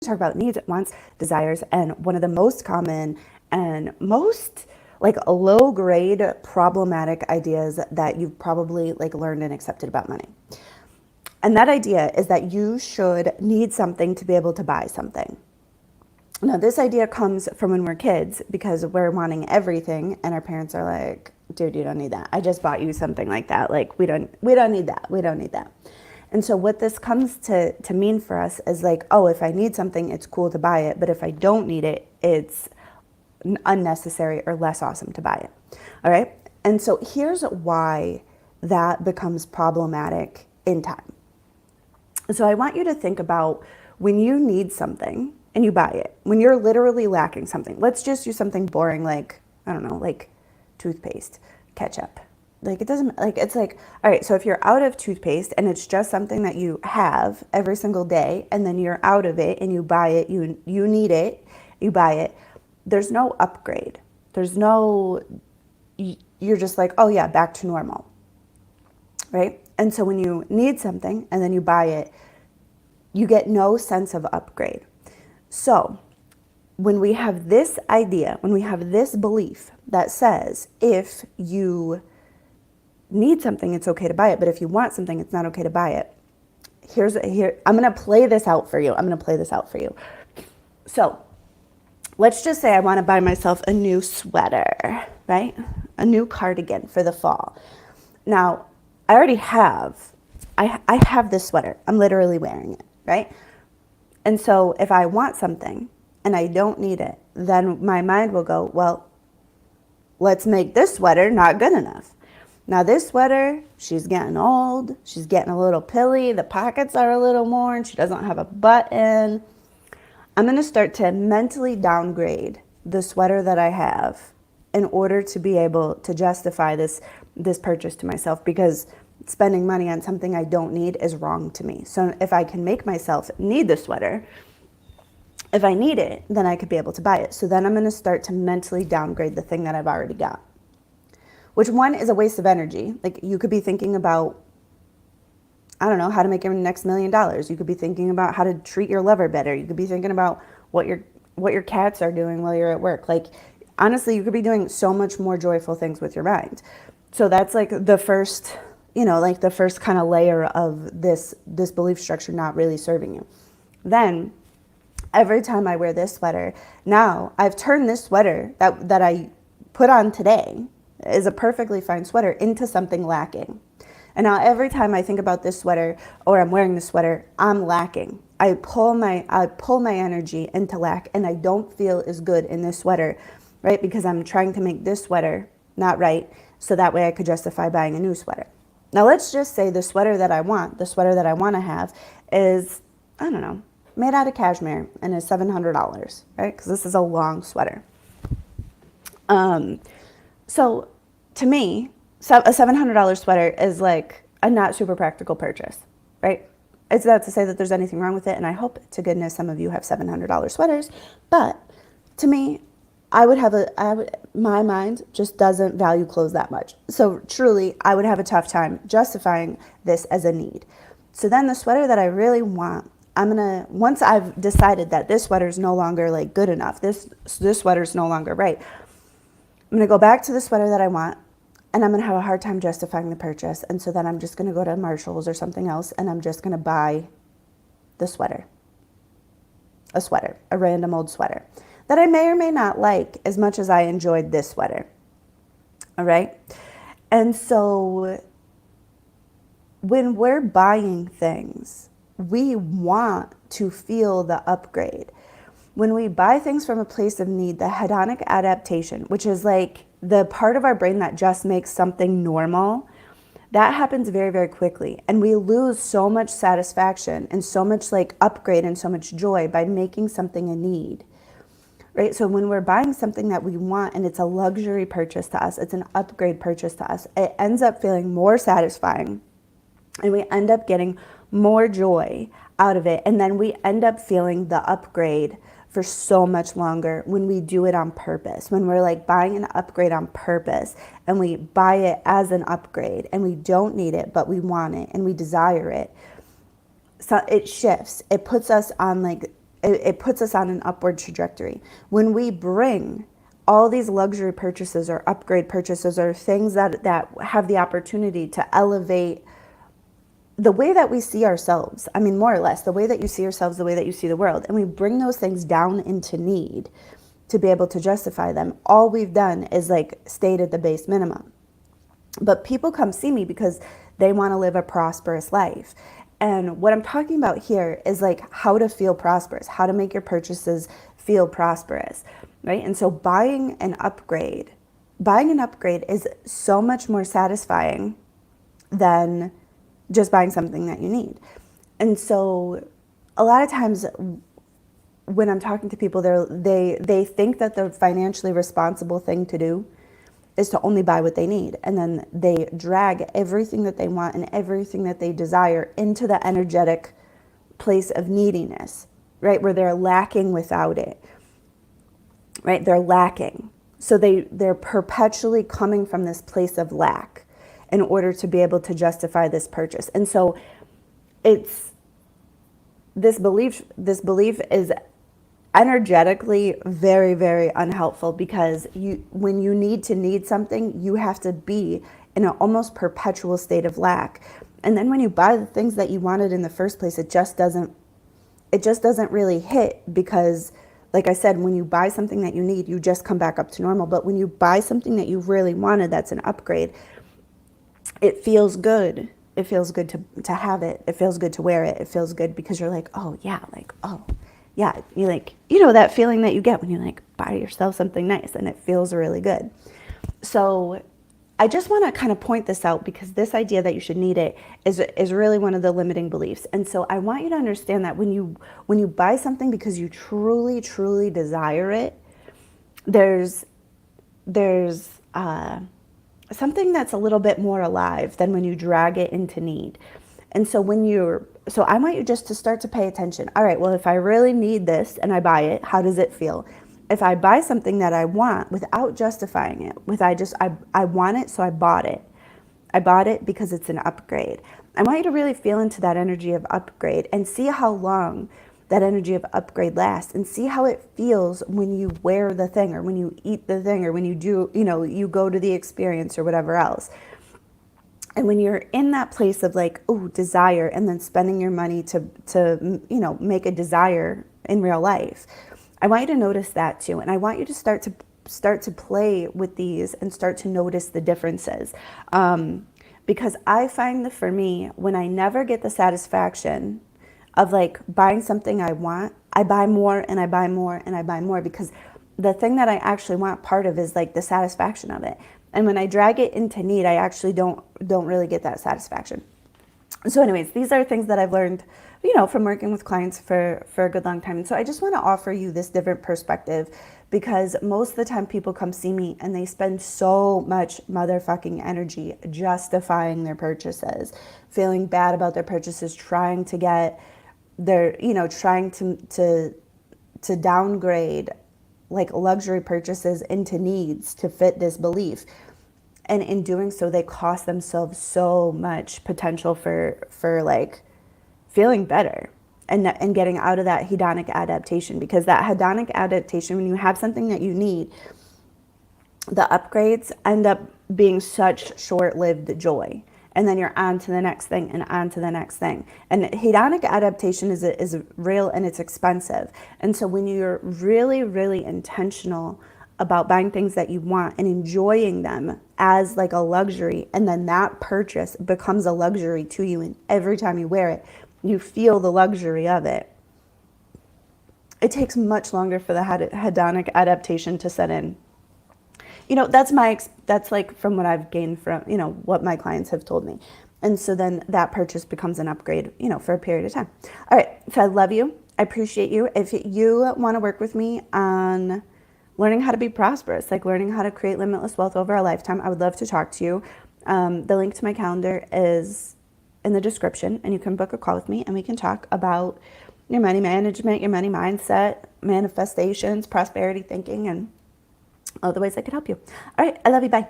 talk about needs, wants, desires, and one of the most common and most like low grade problematic ideas that you've probably like learned and accepted about money. And that idea is that you should need something to be able to buy something. Now, this idea comes from when we're kids because we're wanting everything, and our parents are like, "Dude, you don't need that. I just bought you something like that. Like, we don't need that. We don't need that." And so what this comes to mean for us is like, oh, if I need something, it's cool to buy it, but if I don't need it, it's unnecessary or less awesome to buy it. All right? And so here's why that becomes problematic in time. So I want you to think about when you need something and you buy it, when you're literally lacking something. Let's just use something boring like, I don't know, like toothpaste, ketchup. Like it doesn't, like it's like, all right, so if you're out of toothpaste and it's just something that you have every single day and then you're out of it and you buy it, you need it, you buy it, there's no upgrade. There's no, you're just like, oh yeah, back to normal, right? And so when you need something and then you buy it, you get no sense of upgrade. So when we have this idea, when we have this belief that says if you need something, it's okay to buy it, but if you want something, it's not okay to buy it. Here, I'm going to play this out for you. So let's just say I want to buy myself a new sweater, right? A new cardigan for the fall. Now, I already have, I have this sweater. I'm literally wearing it, right? And so if I want something and I don't need it, then my mind will go, well, let's make this sweater not good enough. Now this sweater, she's getting old, she's getting a little pilly, the pockets are a little worn, she doesn't have a button. I'm going to start to mentally downgrade the sweater that I have in order to be able to justify this purchase to myself, because spending money on something I don't need is wrong to me. So if I can make myself need the sweater, if I need it, then I could be able to buy it. So then I'm going to start to mentally downgrade the thing that I've already got. Which one is a waste of energy. Like you could be thinking about, I don't know, how to make your next $1 million. You could be thinking about how to treat your lover better. You could be thinking about what your cats are doing while you're at work. Like honestly, you could be doing so much more joyful things with your mind. So that's like the first, like the first kind of layer of this belief structure not really serving you. Then every time I wear this sweater, now I've turned this sweater that I put on today is a perfectly fine sweater into something lacking. And now every time I think about this sweater or I'm wearing this sweater, I'm lacking. I pull my energy into lack, and I don't feel as good in this sweater, right? Because I'm trying to make this sweater not right, so that way I could justify buying a new sweater. Now let's just say the sweater that I want to have is, I don't know, made out of cashmere and is $700, right? Because this is a long sweater. So to me, a $700 sweater is like a not super practical purchase, right? It's not to say that there's anything wrong with it, and I hope to goodness some of you have $700 sweaters, but to me, my mind just doesn't value clothes that much. So truly, I would have a tough time justifying this as a need. So then the sweater that I really want, once I've decided that this sweater is no longer like good enough, this sweater is no longer right, I'm going to go back to the sweater that I want, and I'm going to have a hard time justifying the purchase. And so then I'm just going to go to Marshall's or something else, and I'm just going to buy the sweater. A random old sweater that I may or may not like as much as I enjoyed this sweater. All right? And so when we're buying things, we want to feel the upgrade. When we buy things from a place of need, the hedonic adaptation, which is like the part of our brain that just makes something normal, that happens very, very quickly. And we lose so much satisfaction and so much like upgrade and so much joy by making something a need, right? So when we're buying something that we want and it's a luxury purchase to us, it's an upgrade purchase to us, it ends up feeling more satisfying, and we end up getting more joy out of it. And then we end up feeling the upgrade for so much longer when we do it on purpose, when we're like buying an upgrade on purpose and we buy it as an upgrade and we don't need it, but we want it and we desire it. So it shifts. It puts us on like It puts us on an upward trajectory. When we bring all these luxury purchases or upgrade purchases or things that have the opportunity to elevate the way that we see ourselves, I mean, more or less, the way that you see yourselves, the way that you see the world, and we bring those things down into need to be able to justify them, all we've done is like stayed at the base minimum. But people come see me because they want to live a prosperous life. And what I'm talking about here is like how to feel prosperous, how to make your purchases feel prosperous, right? And so buying an upgrade is so much more satisfying than just buying something that you need. And so a lot of times when I'm talking to people, they think that the financially responsible thing to do is to only buy what they need. And then they drag everything that they want and everything that they desire into the energetic place of neediness, right? Where they're lacking without it, right? They're lacking. So they're perpetually coming from this place of lack in order to be able to justify this purchase. And so it's this belief is energetically very, very unhelpful, because when you need something, you have to be in an almost perpetual state of lack. And then when you buy the things that you wanted in the first place, it just doesn't really hit, because like I said, when you buy something that you need, you just come back up to normal. But when you buy something that you really wanted, that's an upgrade, it feels good. It feels good to have it. It feels good to wear it. It feels good because you're like, oh yeah, like, oh yeah. You like, that feeling that you get when you like buy yourself something nice and it feels really good. So I just want to kind of point this out, because this idea that you should need it is really one of the limiting beliefs. And so I want you to understand that when you buy something because you truly, truly desire it, there's something that's a little bit more alive than when you drag it into need. And so so I want you just to start to pay attention. All right, well, if I really need this and I buy it, how does it feel? If I buy something that I want without justifying it, I want it, so I bought it. I bought it because it's an upgrade. I want you to really feel into that energy of upgrade and see how long that energy of upgrade lasts, and see how it feels when you wear the thing, or when you eat the thing, or when you do, you go to the experience or whatever else. And when you're in that place of like, oh, desire, and then spending your money to make a desire in real life, I want you to notice that too. And I want you to start to play with these and start to notice the differences. Because I find that for me, when I never get the satisfaction of like buying something I want, I buy more and I buy more and I buy more, because the thing that I actually want, part of is like the satisfaction of it. And when I drag it into need, I actually don't really get that satisfaction. So anyways, these are things that I've learned, from working with clients for a good long time. And so I just want to offer you this different perspective, because most of the time people come see me and they spend so much motherfucking energy justifying their purchases, feeling bad about their purchases, trying to get their, trying to downgrade like luxury purchases into needs to fit this belief. And in doing so, they cost themselves so much potential for like feeling better and getting out of that hedonic adaptation. Because that hedonic adaptation, when you have something that you need, the upgrades end up being such short-lived joy. And then you're on to the next thing and on to the next thing. And hedonic adaptation is real and it's expensive. And so when you're really, really intentional about buying things that you want and enjoying them as like a luxury, and then that purchase becomes a luxury to you, and every time you wear it, you feel the luxury of it. It takes much longer for the hedonic adaptation to set in. That's like from what I've gained from, what my clients have told me. And so then that purchase becomes an upgrade, for a period of time. All right. So I love you. I appreciate you. If you want to work with me on learning how to be prosperous, like learning how to create limitless wealth over a lifetime, I would love to talk to you. The link to my calendar is in the description, and you can book a call with me and we can talk about your money management, your money mindset, manifestations, prosperity thinking, and all the ways I could help you. All right. I love you. Bye.